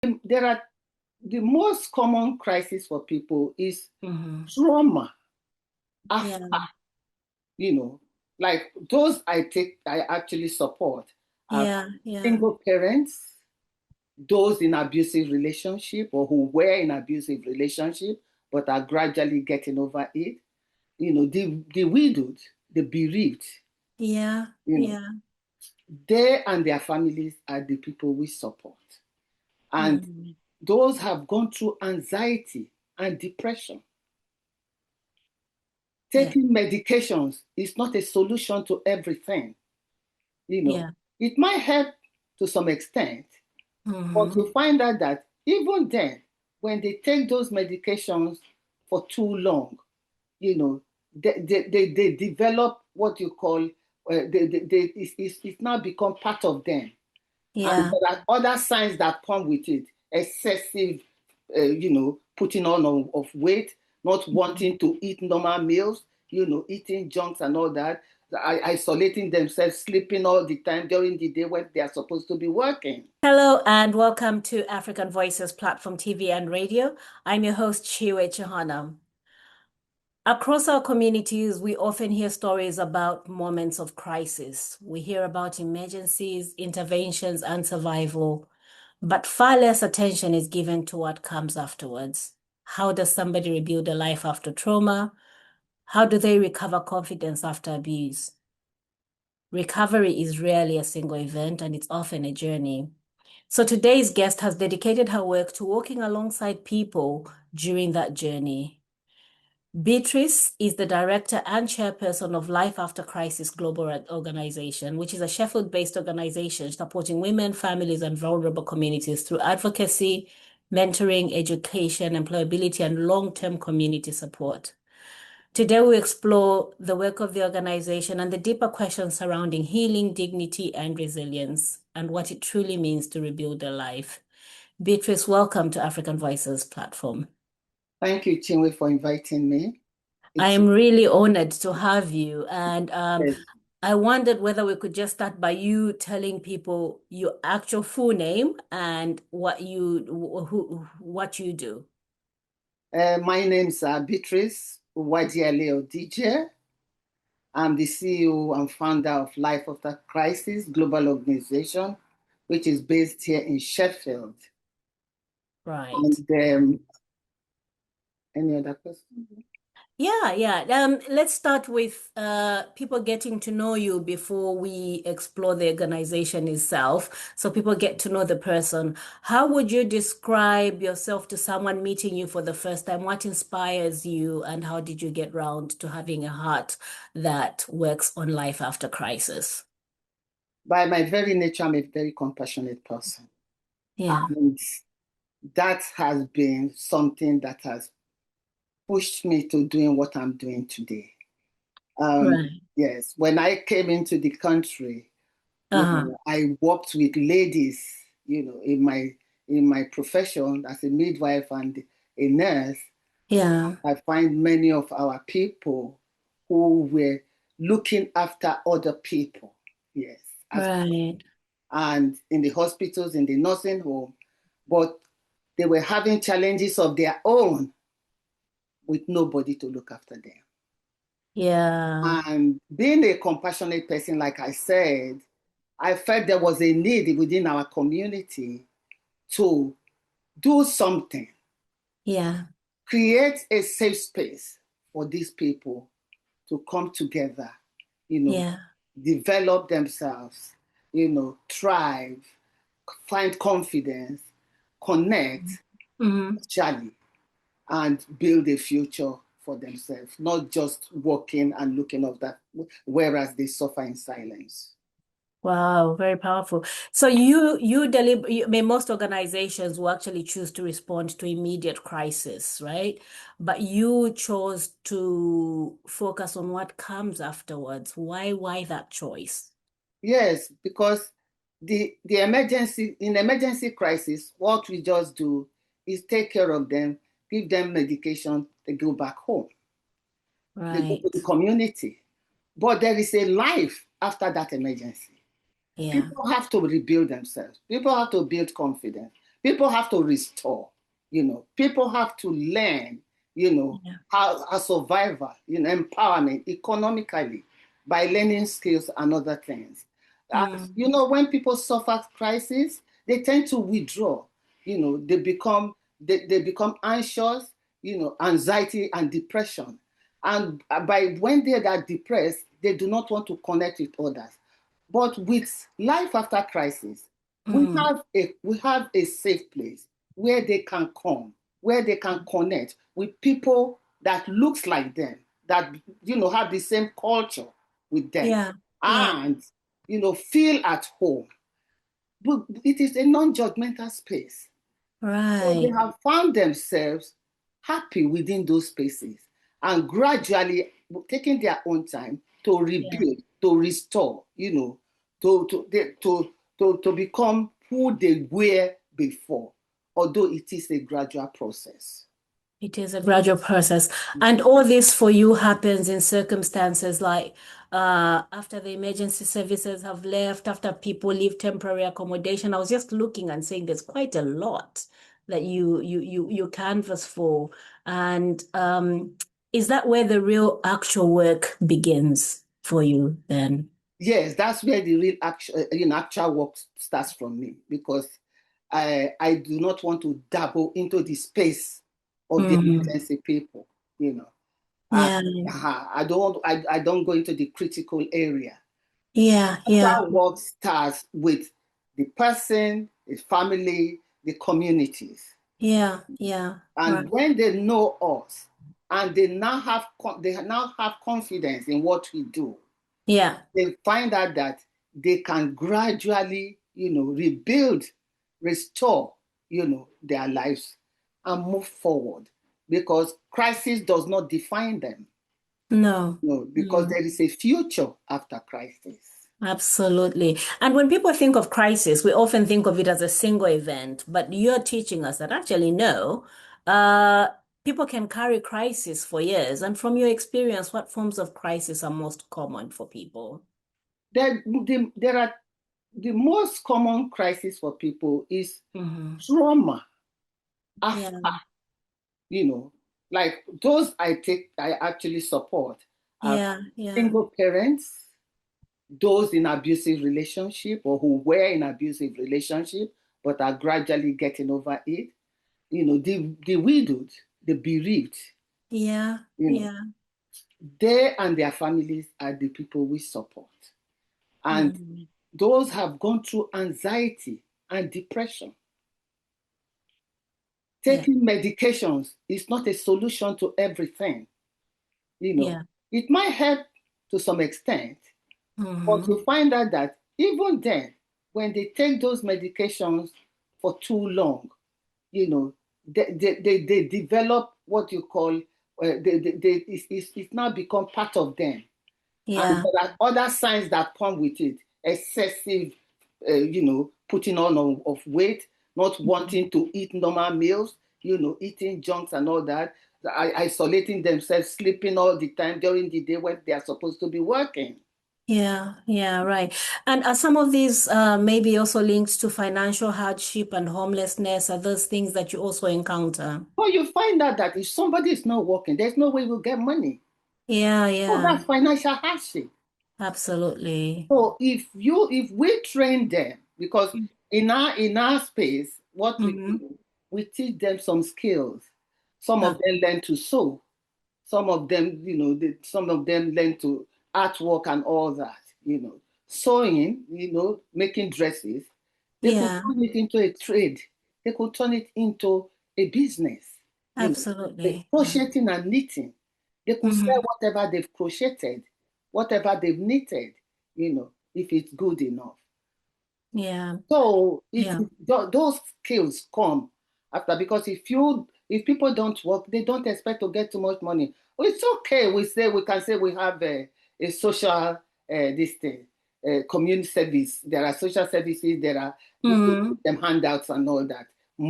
there are the most common crisis for people is trauma after, like those I actually support are single parents, those in abusive relationship or who were in abusive relationship but are gradually getting over it. The widowed, the bereaved. They and their families are the people we support. And those have gone through anxiety and depression. Taking medications is not a solution to everything. It might help to some extent, but you find out that even then, when they take those medications for too long, they develop what you call, it's now become part of them. And there are other signs that come with it. Excessive, putting on of weight, not wanting to eat normal meals, eating junks and all that, isolating themselves, sleeping all the time during the day when they are supposed to be working. Hello and welcome to African Voices Platform TV and Radio. I'm your host, Tchiyiwe Chihana. Across our communities, we often hear stories about moments of crisis. We hear about emergencies, interventions, and survival, but far less attention is given to what comes afterwards. How does somebody rebuild a life after trauma? How do they recover confidence after abuse? Recovery is rarely a single event, and it's often a journey. So today's guest has dedicated her work to walking alongside people during that journey. Beatrice is the director and chairperson of Life After Crisis Global Organization, which is a Sheffield-based organization supporting women, families, and vulnerable communities through advocacy, mentoring, education, employability, and long-term community support. Today, we explore the work of the organization and the deeper questions surrounding healing, dignity, and resilience, and what it truly means to rebuild a life. Beatrice, welcome to African Voices Platform. Thank you, Chinwe, for inviting me. I am really honored to have you. And I wondered whether we could just start by you telling people your actual full name and what you do. My name's Beatrice Uwadiale-Odigie. I'm the CEO and founder of Life After Crisis Global Organization, which is based here in Sheffield. Right. And any other questions? Yeah. Let's start with people getting to know you before we explore the organization itself, so people get to know the person. How would you describe yourself to someone meeting you for the first time? What inspires you, and how did you get round to having a heart that works on life after crisis? By my very nature, I'm a very compassionate person. Yeah. And that has been something that has pushed me to doing what I'm doing today. Right. Yes, when I came into the country, I worked with ladies, in my profession as a midwife and a nurse. Yeah. I find many of our people who were looking after other people. Yes. Right. And in the hospitals, in the nursing home, but they were having challenges of their own with nobody to look after them. Yeah. And being a compassionate person, like I said, I felt there was a need within our community to do something. Yeah. Create a safe space for these people to come together, develop themselves, thrive, find confidence, connect, actually, and build a future for themselves, not just working and looking at that, whereas they suffer in silence. Wow, very powerful. So most organizations will actually choose to respond to immediate crisis, right? But you chose to focus on what comes afterwards. Why that choice? Yes, because in emergency crisis, what we just do is take care of them, give them medication, they go back home. Right. They go to the community. But there is a life after that emergency. Yeah. People have to rebuild themselves. People have to build confidence. People have to restore, people have to learn, how survival, empowerment economically by learning skills and other things. When people suffer crisis, they tend to withdraw. They become anxious, anxiety and depression. And by when they are depressed, they do not want to connect with others. But with life after crisis, we have a safe place where they can come, where they can connect with people that looks like them, that have the same culture with them, and feel at home. But it is a non-judgmental space. So they have found themselves happy within those spaces and gradually taking their own time to rebuild, to restore, to become who they were before, although it is a gradual process. It is a gradual process. And all this for you happens in circumstances like after the emergency services have left, after people leave temporary accommodation. I was just looking and saying there's quite a lot that you canvass for. And is that where the real actual work begins for you then? Yes, that's where the real actual work starts from me, because I do not want to dabble into the space of the emergency people, I don't go into the critical area. Actual work starts with the person, the family, the communities. And when they know us and they now have confidence in what we do, they find out that they can gradually, rebuild, restore, their lives and move forward, because crisis does not define them. No, because there is a future after crisis. Absolutely. And when people think of crisis, we often think of it as a single event, but you're teaching us that actually no, people can carry crisis for years. And from your experience, what forms of crisis are most common for people? The most common crisis for people is trauma after, like those I actually support are single parents, those in abusive relationship or who were in abusive relationship but are gradually getting over it, the widowed, the bereaved. They and their families are the people we support. And those have gone through anxiety and depression. Taking medications is not a solution to everything. It might help to some extent, but you find out that even then, when they take those medications for too long, they develop what you call, it's now become part of them. And there are other signs that come with it: excessive, putting on of weight, not wanting to eat normal meals, eating junks and all that, isolating themselves, sleeping all the time during the day when they are supposed to be working. Right. And are some of these maybe also linked to financial hardship and homelessness? Are those things that you also encounter? Well, you find out that if somebody is not working, there's no way we'll get money. So that's financial hardship. Absolutely. So if we train them, because in our space, what we do, we teach them some skills. Some of them learn to sew. Some of them, some of them learn to artwork and all that, sewing, making dresses. They could turn it into a trade. They could turn it into a business. Absolutely. Crocheting and knitting. They could sell whatever they've crocheted, whatever they've knitted, if it's good enough. So those skills come after, because if people don't work, they don't expect to get too much money. Well, it's okay. We can say we have a social community service. There are social services. There are them handouts and all that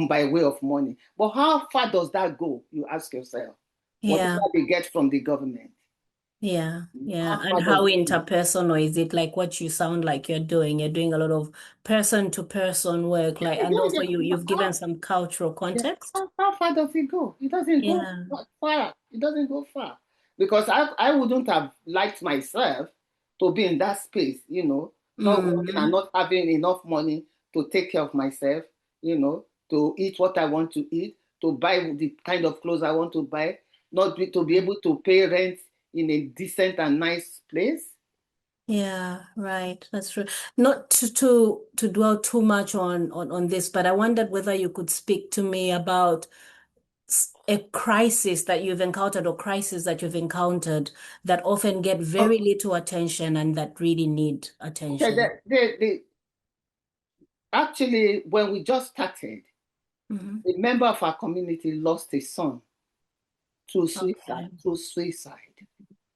by way of money. But how far does that go? You ask yourself. Whatever they get from the government. Yeah, yeah. How And far does how it go? interpersonal is it? Like what you sound like you're doing? You're doing a lot of person to person work, like, and Yeah, also yeah. you've given some cultural Yeah. context. How far does it go? It doesn't go Yeah. far. It doesn't go far. Because I wouldn't have liked myself to be in that space, not working and Mm, not having enough money to take care of myself, to eat what I want to eat, to buy the kind of clothes I want to buy, not to be able to pay rent in a decent and nice place. yeah, right. That's true. Not to dwell too much on this, but I wondered whether you could speak to me about a crisis that you've encountered or crisis that you've encountered that often get Oh, very little attention and that really need okay, attention. actually, when we just started, Hmm. a member of our community lost a son through suicide. Okay. Through suicide.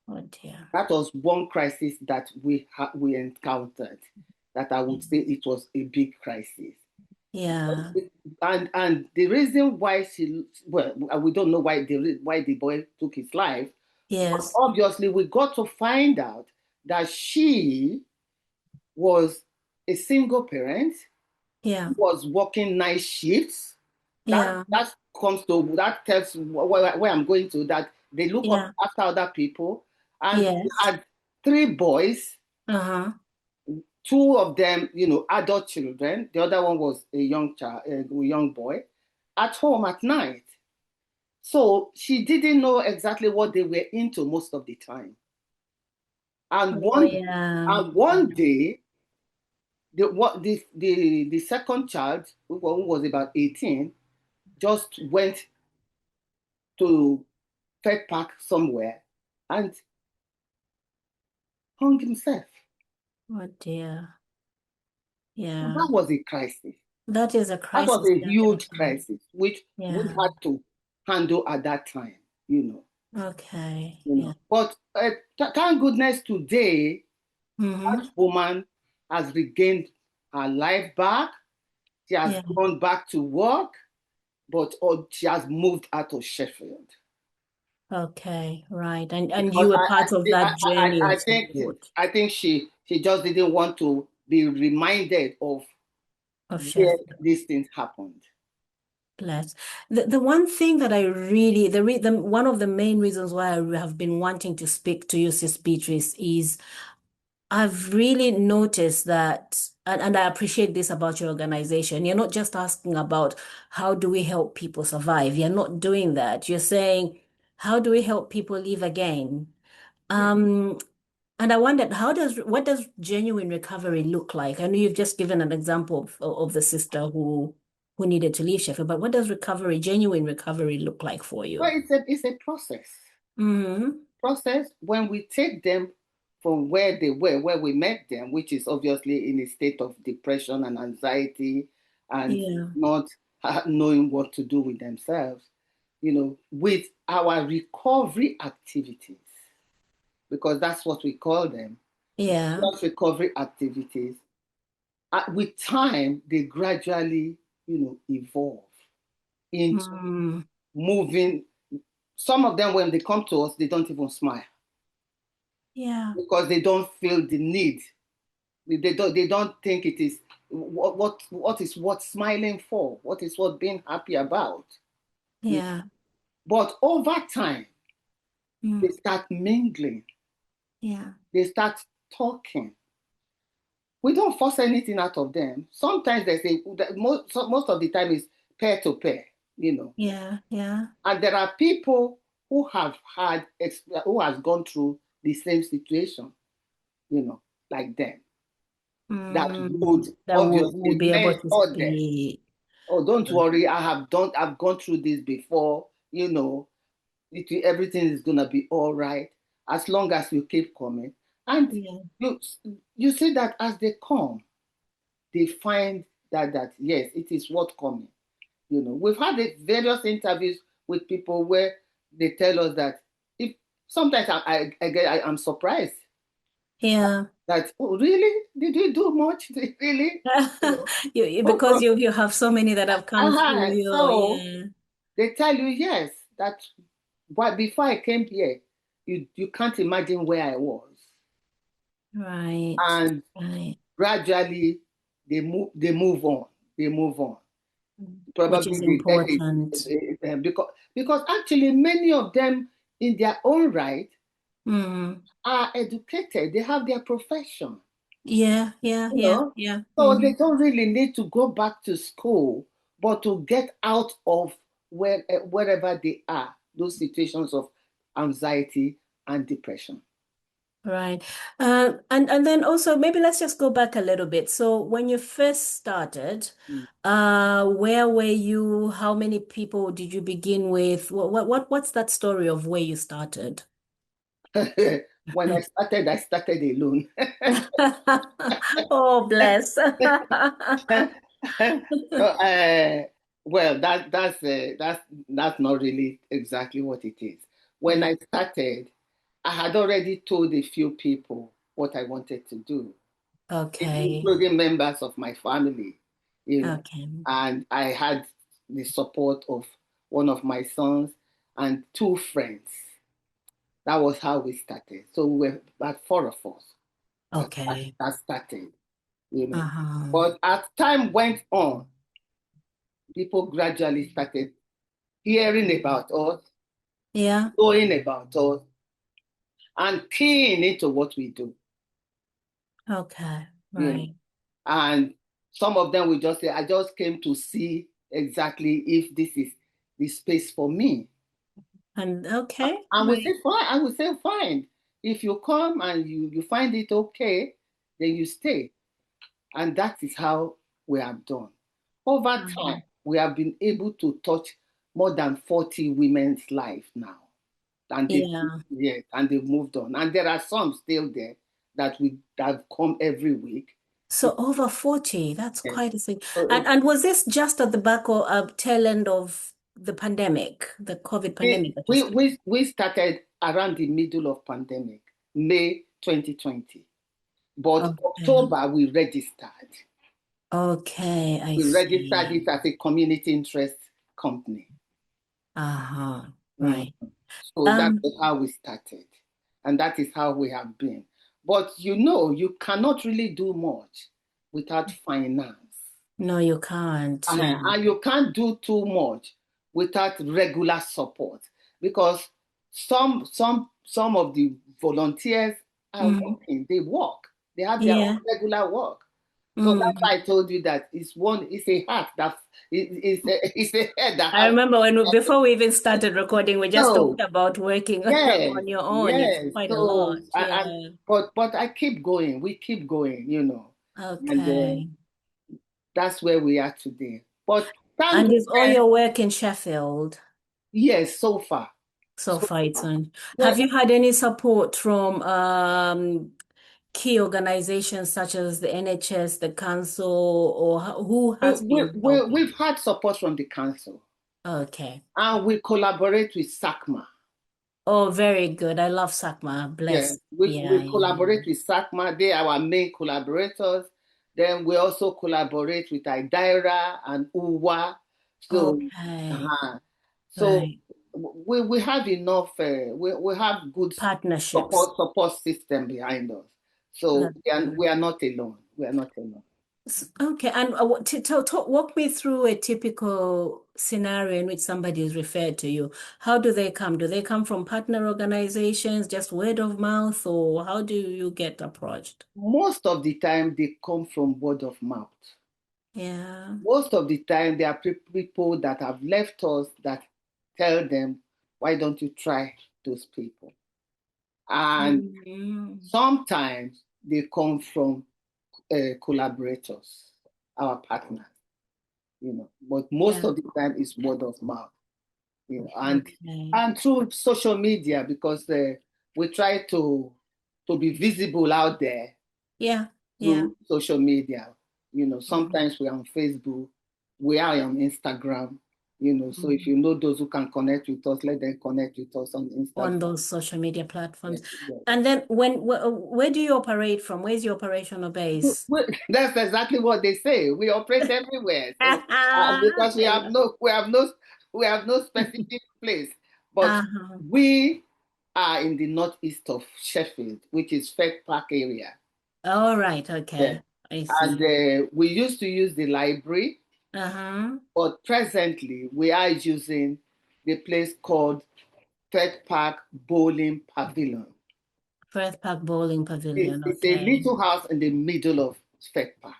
Oh dear. That was one crisis that we encountered. That I would say it was a big crisis. Yeah. And the reason why we don't know why the boy took his life, but Yes. obviously we got to find out that she was a single parent, Yeah. was working night shifts. That Yeah. that tells where I'm going to, that they look up Yeah. after other people, and she Yes. had three boys, Uh-huh. two of them, adult children. The other one was a young child, a young boy, at home at night. So she didn't know exactly what they were into most of the time. And Oh one yeah. and one day, the second child, who was about 18, just went to Fed Park somewhere and hung himself. Oh dear. So Yeah. that was a crisis. That is a That was crisis, a huge definitely. crisis, which we Yeah. had to handle at that time, you know. Okay. You Yeah. know. But thank goodness today, Mm-hmm. that woman has regained her life back. She has Yeah. gone back to work, but she has moved out of Sheffield. Okay. Right. And Because you were part of that journey of support I think she just didn't want to be reminded of of where Sheffield. these things happened. Bless. The one thing that I really the one of the main reasons why I have been wanting to speak to you, Sis Beatrice, is I've really noticed that, and I appreciate this about your organization. You're not just asking about how do we help people survive. You're not doing that. You're saying, how do we help people live again? Yeah. Um, and I wondered, what does genuine recovery look like? I know you've just given an example of the sister who needed to leave Sheffield, but what does genuine recovery look like for Well, you? it's a process. Mm-hmm. Process when we take them from where they were, where we met them, which is obviously in a state of depression and anxiety and Yeah. not knowing what to do with themselves, with our recovery activities, because that's what we call them, Yeah. just recovery activities. With time, they gradually, evolve into Mm. moving. Some of them, when they come to us, they don't even smile Yeah. because they don't feel the need. They don't think it is what is worth smiling for, what is worth being happy about. Yeah. But over time, they Mm. start mingling, Yeah. they start talking. We don't force anything out of them. Sometimes they say most of the time is pair to pair, you know. Yeah. Yeah. And there are people who who has gone through the same situation, like them, that would That would obviously be able to mentor them. speak. Oh, don't worry, I've gone through this before, everything is gonna be all right as long as you keep coming. And Yeah. you you see that as they come, they find that yes, it is worth coming. We've had various interviews with people where they tell us that if sometimes I'm surprised Yeah. that, oh, really, did we do much? Really? Because you have so many that have come through your So yeah. they tell you yes, that before I came here, you can't imagine where I was. Right. And Right. gradually they move on. They move on. Which Probably is they get important. it, because actually many of them in their own right are educated. They have their profession. Yeah, yeah, You yeah, know, yeah. so they don't really need to go back to school, but to get out of wherever they are, those situations of anxiety and depression. Right. And then also maybe let's just go back a little bit. So when you first started, where were you? How many people did you begin with? What's that story of where you started? When I started alone. Oh, bless. So, well, that's not really exactly what it is. When Mm, I started, I had already told a few people what I wanted to do, okay. including members of my family, Okay. and I had the support of one of my sons and two friends. That was how we started. So we were about four of us Okay. that started. Uh-huh. But as time went on, people gradually started hearing about us, Yeah. knowing about us, and keying into what we do. Okay. You know, Right. and some of them will just say, "I just came to see exactly if this is the space for me." And okay. And we say, Right. "Fine." I will say, "Fine. If you come and you find it okay, then you stay." And that is how we have done. Over time, we have been able to touch more than 40 women's life now. And they've, Yeah. yes, and they've moved on. And there are some still there that come every week. So over 40, that's Yes. quite a thing. So And was this just at the back or tail end of the pandemic, the COVID pandemic that you started? we started around the middle of pandemic, May 2020. But Okay. October, we registered. Okay, I We registered see. it as a community interest company. Uh-huh. Mm. Right. So that Um, is how we started. And that is how we have been. But you cannot really do much without finance. no, you can't. Yeah. And you can't do too much without regular support because some of the volunteers are Mm. working, they work, they have their Yeah. own regular work. So that's Mm. why I told you that it's a heart that it's a head that I has remember before we even started recording, we just so talked about working yes, on your own. It's yes. quite a So lot. Yeah. but I keep going. We keep going, and Okay. that's where we are today. But thank And is all goodness, your work in Sheffield? yes, so far, So so far, it's far. on. Well, Have you had any support from key organizations such as the NHS, the council, or who has been helping? we've had support from the council, Okay. and we collaborate with SACMA. Oh, very good. I love Sakma. Yes, Bless. we Yeah, yeah. collaborate with SACMA. They are our main collaborators. Then we also collaborate with IDIRA and UWA. So, Okay. uh so Right. we have enough. We have good Partnerships. support system behind us. So That's we good. are not alone. We are not alone. Okay, and walk me through a typical scenario in which somebody is referred to you. How do they come? Do they come from partner organizations, just word of mouth, or how do you get approached? Most of the time, they come from word of mouth. Yeah. Most of the time, there are people that have left us that tell them, why don't you try those people? And Mm, sometimes they come from collaborators, our partners. But most yeah. of the time, it's word of mouth, and Okay. and through social media because we try to be visible out there Yeah. Yeah. through social media. Mhm. Sometimes we're on Facebook, we are on Instagram. So if Mhm. you know those who can connect with us, let them connect with us on On Instagram. those social media Yes, platforms. yes. And then where do you operate from? Where's your operational base? That's exactly what they say. We operate everywhere. So because I love. we have no specific place, but Uh-huh. we are in the northeast of Sheffield, which is Fett Park area. All right. Okay. Yeah. I And see. we used to use the library, but presently we are using the place called Fett Park Bowling Pavilion. Firth Park Bowling Pavilion. It's a Okay. little house in the middle of Fett Park.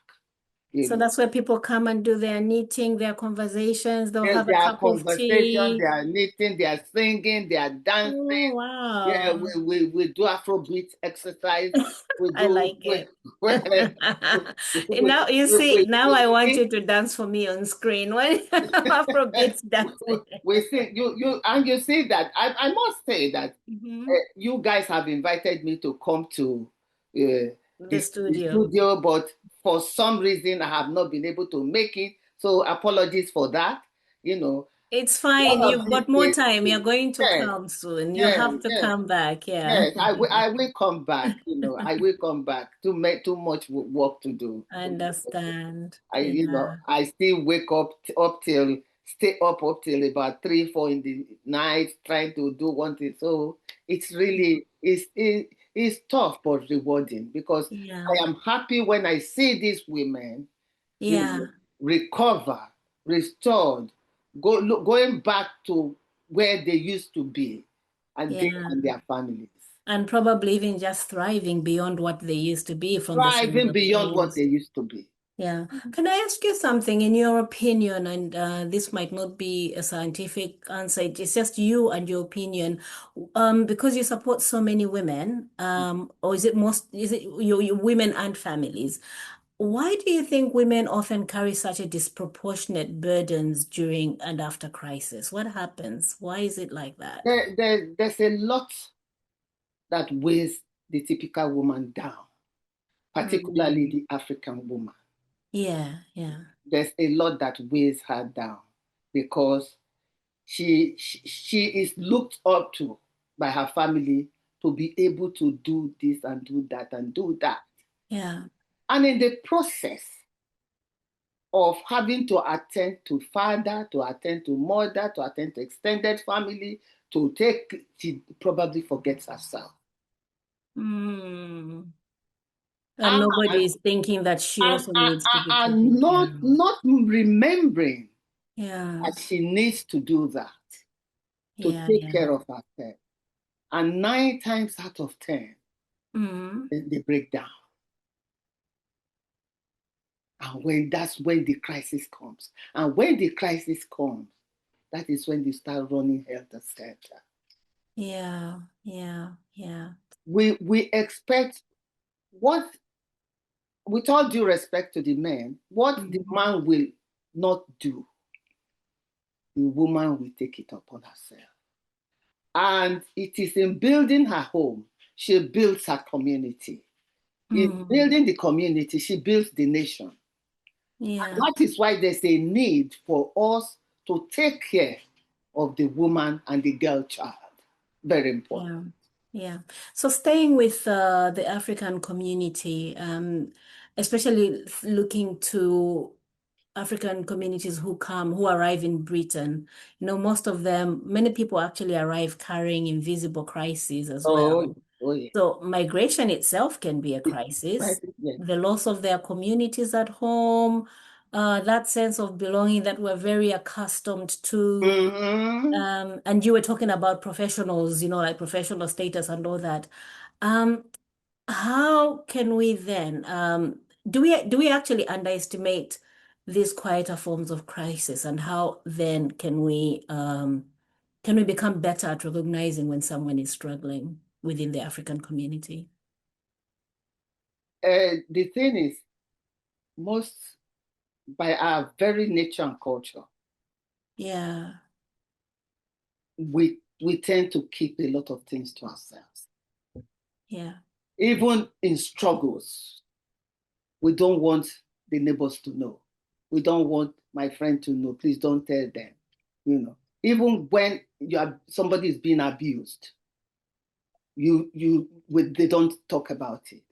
So that's where people come and do their knitting, their conversations. They'll Yes, have a there are cup of conversations, they tea. are knitting, they are singing, they are Oh, dancing. Yeah, wow. we do Afrobeat exercise. We I do like it. Now you see, now I want you to dance for me on screen when Afrobeats dancing. we sing. You see that I must say that Mhm. you guys have invited me to come to The the studio. studio, but for some reason I have not been able to make it. So apologies for that. You know, It's fine. one of You've these got more days, time. You're going to yes, come soon. You yes, have to yes. come back. Yeah. Yes, I will come back. I will come back to make too much work to do. I understand. I Yeah. I still wake up till stay up till about 3, 4 in the night trying to do one thing. So it's really it's tough but rewarding because Yeah. I am happy when I see these women, Yeah. recover, restored, going back to where they used to be, and they Yeah. and their families. And probably even just thriving beyond what they used to be from the sound Thriving of beyond what things. they used to be. Yeah. Can I ask you something in your opinion? And this might not be a scientific answer. It's just you and your opinion. Because you support so many women, or is it your women and families? Why do you think women often carry such a disproportionate burdens during and after crisis? What happens? Why is it like that? There's a lot that weighs the typical woman down, particularly Mm. the African woman. Yeah, yeah, There's a lot that weighs her down because she is looked up to by her family to be able to do this and do that and do that. yeah, And in the process of having to attend to father, to attend to mother, to attend to extended family, she probably forgets herself. Mm. And And, nobody is thinking that she and, also and, needs to be taken and care of. not remembering Yeah, that she needs to do that, to yeah, take yeah. care of herself. And 9 times out of 10, Mm. they break down. And that's when the crisis comes. And when the crisis comes, that is when they start running helter skelter. Yeah, yeah, yeah. We expect what, with all due respect to the men, what the Mhm. man will not do, the woman will take it upon herself. And it is in building her home, she builds her community. In Mm. building the community, she builds the nation. Yeah. And that is why there's a need for us to take care of the woman and the girl child. Very important. Yeah, yeah. So staying with the African community, especially looking to African communities who arrive in Britain, most of them, many people actually arrive carrying invisible crises as Oh, well. oh yeah. So migration itself can be a crisis. Yes. The loss of their communities at home, that sense of belonging that we're very accustomed to. Mm-hmm. And you were talking about professionals, like professional status and all that. Um, how can we then, do we actually underestimate these quieter forms of crisis, and how then can we become better at recognizing when someone is struggling within the African community? The thing is, most by our very nature and culture, Yeah, we tend to keep a lot of things to ourselves. yeah, Even in struggles, we don't want the neighbors to know. We don't want my friend to know. Please don't tell them. Even when somebody is being abused, they don't talk about it.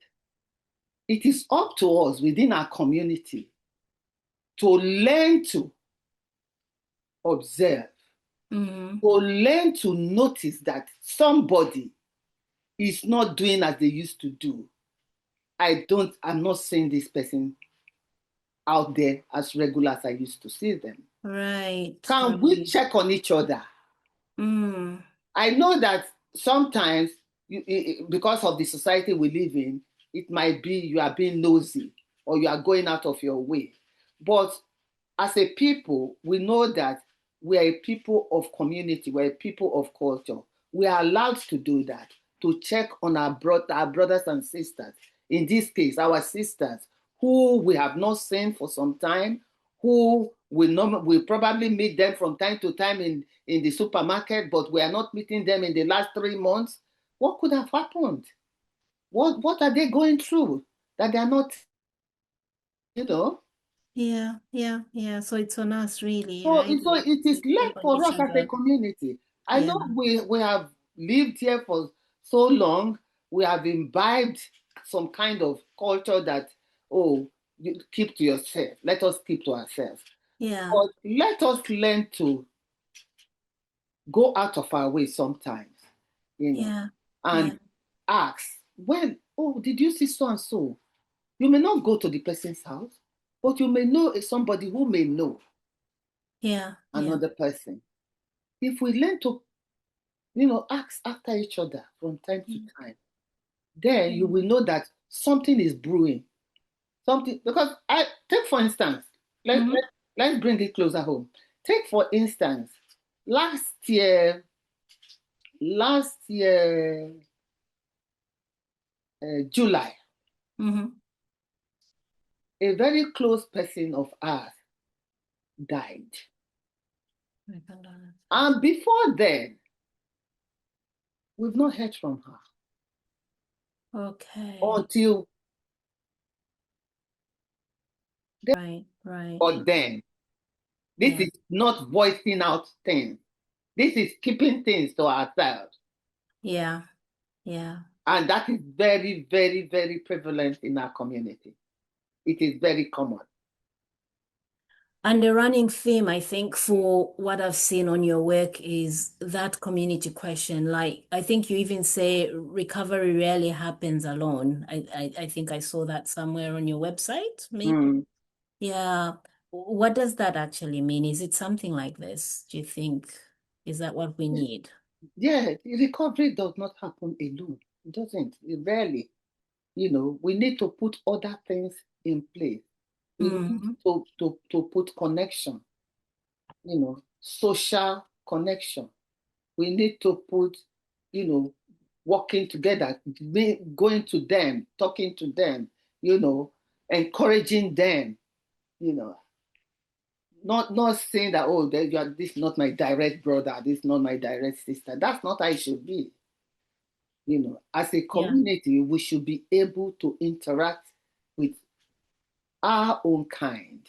It is up to us within our community to learn to observe to learn to notice that somebody is not doing as they used to do. I'm not seeing this person out there as regular as I used to see them. Right. Can we check on each other? I know that sometimes, because of the society we live in, it might be you are being nosy or you are going out of your way. But as a people, we know that we are a people of community, we're a people of culture. We are allowed to do that, to check on our brothers and sisters. In this case, our sisters, who we have not seen for some time, who we probably meet them from time to time in the supermarket, but we are not meeting them in the last 3 months. What could have happened? What are they going through that they are not, Yeah. So it's on us, really, So, right? so it is Check left on for each us as a other. community. I Yeah. know we have lived here for so long. We have imbibed some kind of culture that, oh, you keep to yourself. Let us keep to ourselves. Yeah. But let us learn to go out of our way sometimes, and ask, well, oh, did you see so and so? You may not go to the person's house, but you may know somebody who may know another person. If we learn to, ask after each other from time to time, then you will know that something is brewing. Something, because I take for instance, let's bring it closer home. Take for instance, last year, July, a very close person of ours died. And before then, we've not heard from her. Okay. Until Right. But then, this is not voicing out things. This is keeping things to ourselves. Yeah. And that is very, very, very prevalent in our community. It is very common. And the running theme, I think, for what I've seen on your work is that community question. Like, I think you even say recovery rarely happens alone. I think I saw that somewhere on your website, maybe. Yeah. What does that actually mean? Is it something like this? Do you think, is that what we need? Yeah, recovery does not happen alone. It doesn't. It rarely. We need to put other things in place. We need to put connection, social connection. We need to put, working together, going to them, talking to them, encouraging them, not saying that, oh, this is not my direct brother, this is not my direct sister. That's not how it should be. As a community, we should be able to interact with our own kind.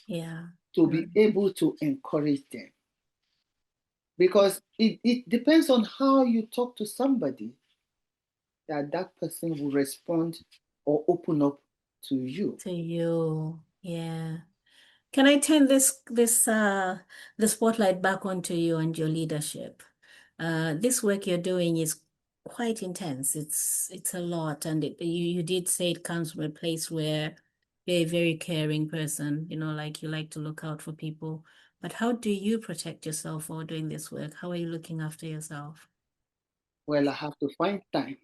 To be able to encourage them. Because it depends on how you talk to somebody that person will respond or open up to you. Yeah. Can I turn the spotlight back onto you and your leadership? This work you're doing is quite intense. It's a lot, and you did say it comes from a place where you're a very caring person, like you like to look out for people. But how do you protect yourself while doing this work? How are you looking after yourself? Well, I have to find time,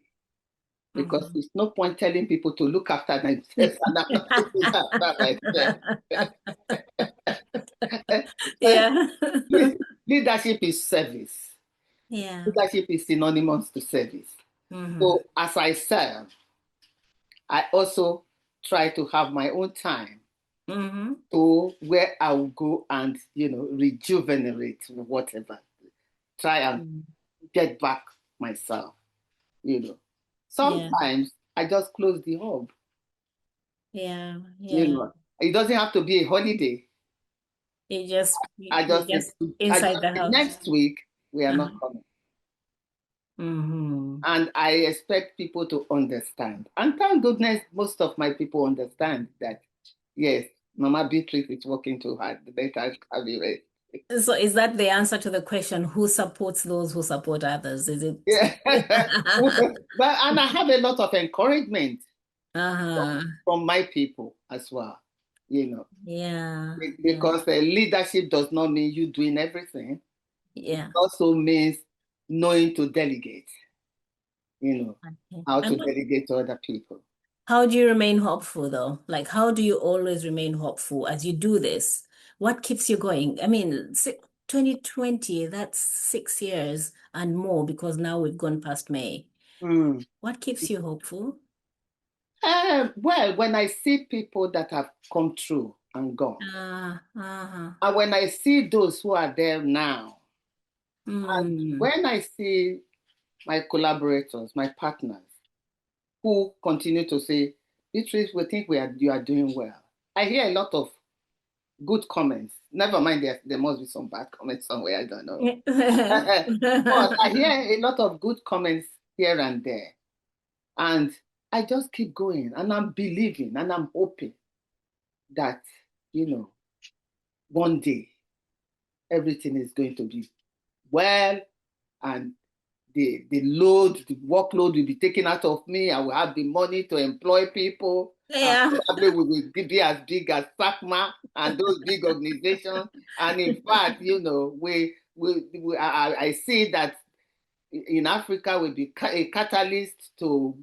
because it's no point telling people to look after themselves and I'm not looking after myself. Yeah. Leadership is service. Yeah. Leadership is synonymous to service. So as I serve, I also try to have my own time to where I will go and, rejuvenate whatever. Try and get back myself, Sometimes I just close the hub. Yeah. It doesn't have to be a holiday. You just I just inside the house. next week we are not coming. And I expect people to understand. And thank goodness most of my people understand that, yes, Mama Beatrice is working too hard. Let her have a rest. So is that the answer to the question, who supports those who support others? Is it? Yeah. And I have a lot of encouragement Uh-huh. from my people as well, Yeah. Yeah. because leadership does not mean you doing everything. It Yeah. also means knowing to delegate, Okay. how to And delegate to other people. how do you remain hopeful though? Like, how do you always remain hopeful as you do this? What keeps you going? I mean, 2020, that's 6 years and more because now we've gone past May. Mm. What keeps you hopeful? Well, when I see people that have come through and gone, Uh-huh. and when I see those who are there now, and Mm. when I see my collaborators, my partners, who continue to say, Beatrice, we think you are doing well. I hear a lot of good comments. Never mind, there must be some bad comments somewhere, I don't know. But I hear a lot of good comments here and there. And I just keep going and I'm believing and I'm hoping that, one day everything is going to be well and the workload will be taken out of me. I will have the money to employ people. And Yeah. probably we will be as big as SACMA and those big organizations. And in fact, I see that in Africa will be a catalyst to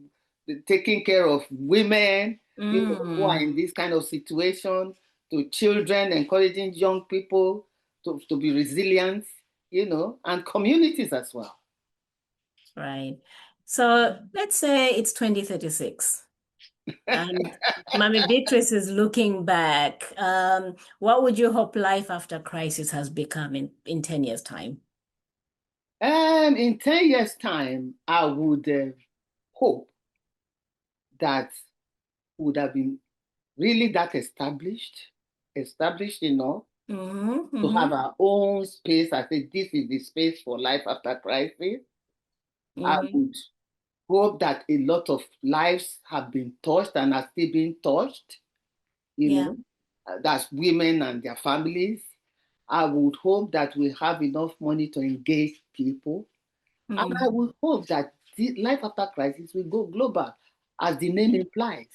taking care of women, who are Mm. in this kind of situation, to children, encouraging young people to be resilient, and communities as well. Right. So let's say it's 2036 and Mami Beatrice is looking back. What would you hope life after crisis has become in 10 years' time? In 10 years' time, I would hope that would have been really that established enough Mm-hmm, to mm-hmm, have our own space. I say this is the space for life after crisis. I mm-hmm. would hope that a lot of lives have been touched and are still being touched, Yeah. that's women and their families. I would hope that we have enough money to engage people. And I Mm. would hope that life after crisis will go global, as the name implies.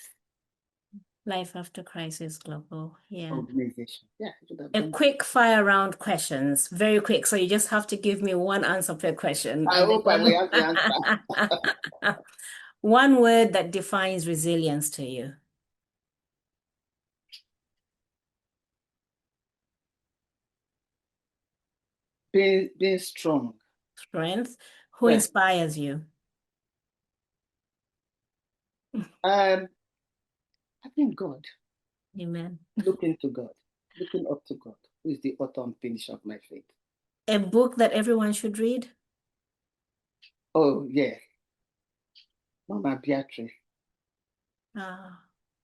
Life after crisis global. Yeah. Organization. Yeah, I should have A done. quick fire round questions, very quick. So you just have to give me one answer per question. I And then hope I will have the answer. one word that defines resilience to you. Being strong. Strength. Who Yeah. inspires you? Um, I think God. Amen. Looking to God. Looking up to God, who is the author and finisher of my faith. A book that everyone should read? Oh, yeah. Mama Beatrice. Ah,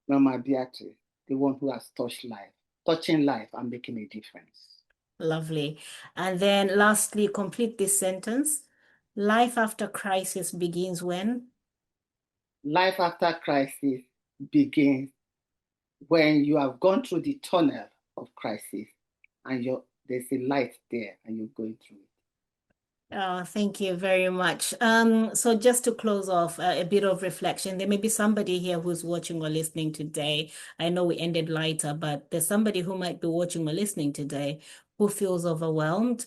Mama Beatrice, the one who has touching life and making a difference. lovely. And then lastly, complete this sentence. Life after crisis begins when? Life after crisis begins when you have gone through the tunnel of crisis and there's a light there and you're going through it. Oh, thank you very much. So just to close off, a bit of reflection. There may be somebody here who's watching or listening today. I know we ended lighter, but there's somebody who might be watching or listening today who feels overwhelmed,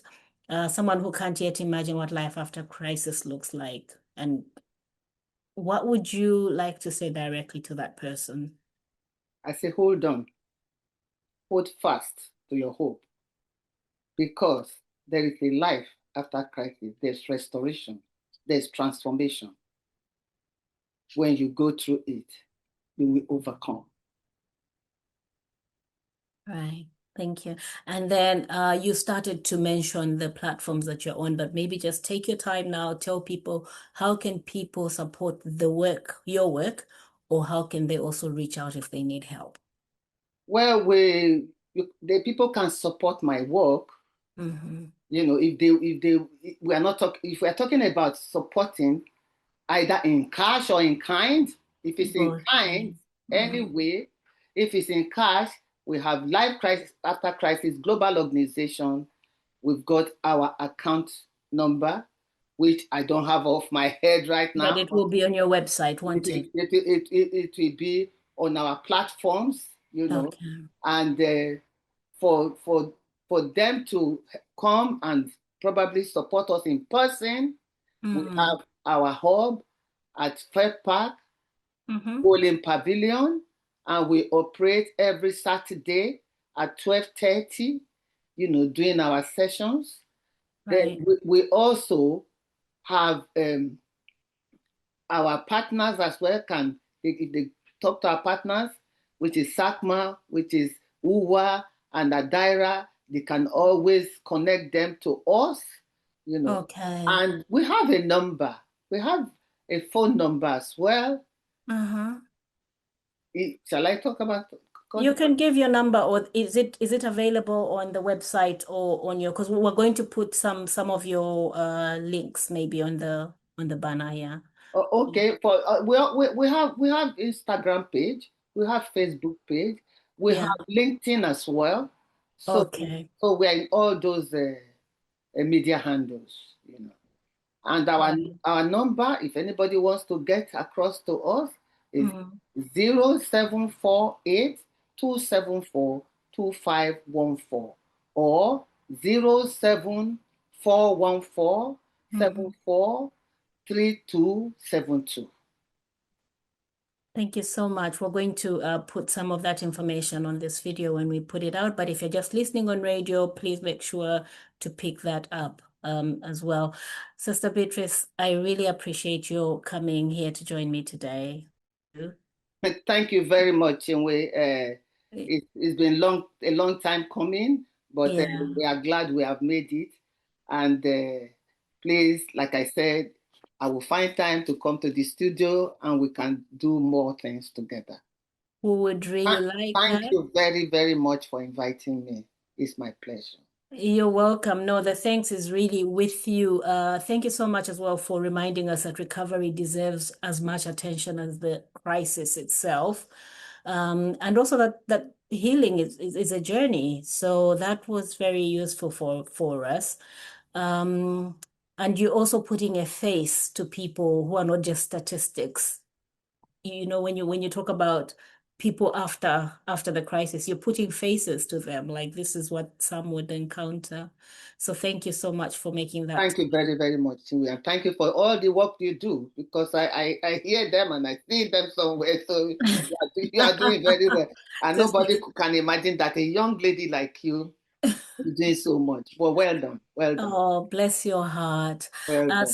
someone who can't yet imagine what life after crisis looks like. And what would you like to say directly to that person? I say, hold on, hold fast to your hope because there is a life after crisis. There's restoration, there's transformation. When you go through it, you will overcome. Right. Thank you. And then you started to mention the platforms that you're on, but maybe just take your time now, tell people how can people support the work, your work, or how can they also reach out if they need help? Well, the people can support my work. Mm-hmm. If we are not talking, if we are talking about supporting either in cash or in kind, if it's in Both. kind, Mm-hmm. anyway, if it's in cash, we have Life Crisis After Crisis Global Organization. we've got our account number, which I don't have off my head right now. But it will be on your website, won't it? It will be on our platforms, you know, Okay. and for them to come and probably support us in person, we have our hub at Fair Park, Bowling Pavilion, and we operate every Saturday at 12:30, you know, doing our sessions. Right. Then we also have our partners as well. If they talk to our partners, which is SACMA, which is UWA and Adaira, they can always connect them to us, you know. Okay. And we have a number. We have a phone number as well. Shall I talk about? You can give your number, or is it available on the website or on your? Because we're going to put some of your links maybe on the banner. Yeah. Okay. For we have Instagram page. We have Facebook page. We have LinkedIn as well. So Okay. so we're in all those media handles, you know. And our number, if anybody wants to get across to us, is 0748 274 2514 or 07414 74 3272. Thank you so much. We're going to put some of that information on this video when we put it out. But if you're just listening on radio, please make sure to pick that up as well. Sister Beatrice, I really appreciate you coming here to join me today. Thank you very much, Chinwe. It's been a long time coming, but we are glad we have made it. And please, like I said, I will find time to come to the studio and we can do more things together. We would really like that. Thank you very, very much for inviting me. It's my pleasure. You're welcome. No, the thanks is really with you. Thank you so much as well for reminding us that recovery deserves as much attention as the crisis itself. And also that healing is a journey. So that was very useful for us. And you're also putting a face to people who are not just statistics. You know, when you talk about people after the crisis, you're putting faces to them, like this is what some would encounter. So thank you so much for making that. Thank you very, very much, and thank you for all the work you do, because I hear them and I see them somewhere. So you are doing very well. And nobody can imagine that a young lady like you is doing so much. Well, well done. Well done. Oh, bless your heart. Well done.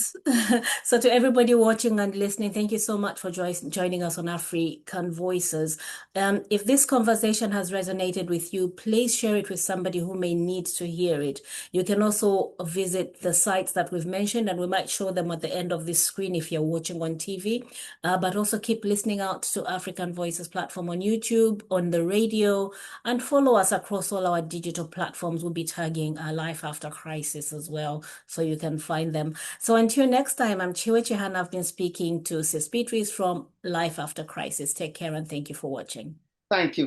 So to everybody watching and listening, thank you so much for joining us on African Voices. If this conversation has resonated with you, please share it with somebody who may need to hear it. You can also visit the sites that we've mentioned, and we might show them at the end of this screen if you're watching on TV. But also keep listening out to African Voices platform on YouTube, on the radio, and follow us across all our digital platforms. We'll be tagging Life After Crisis as well, so you can find them. So until next time, I'm Tchiyiwe Chihana. I've been speaking to Sis Beatrice from Life After Crisis. Take care and thank you for watching. Thank you.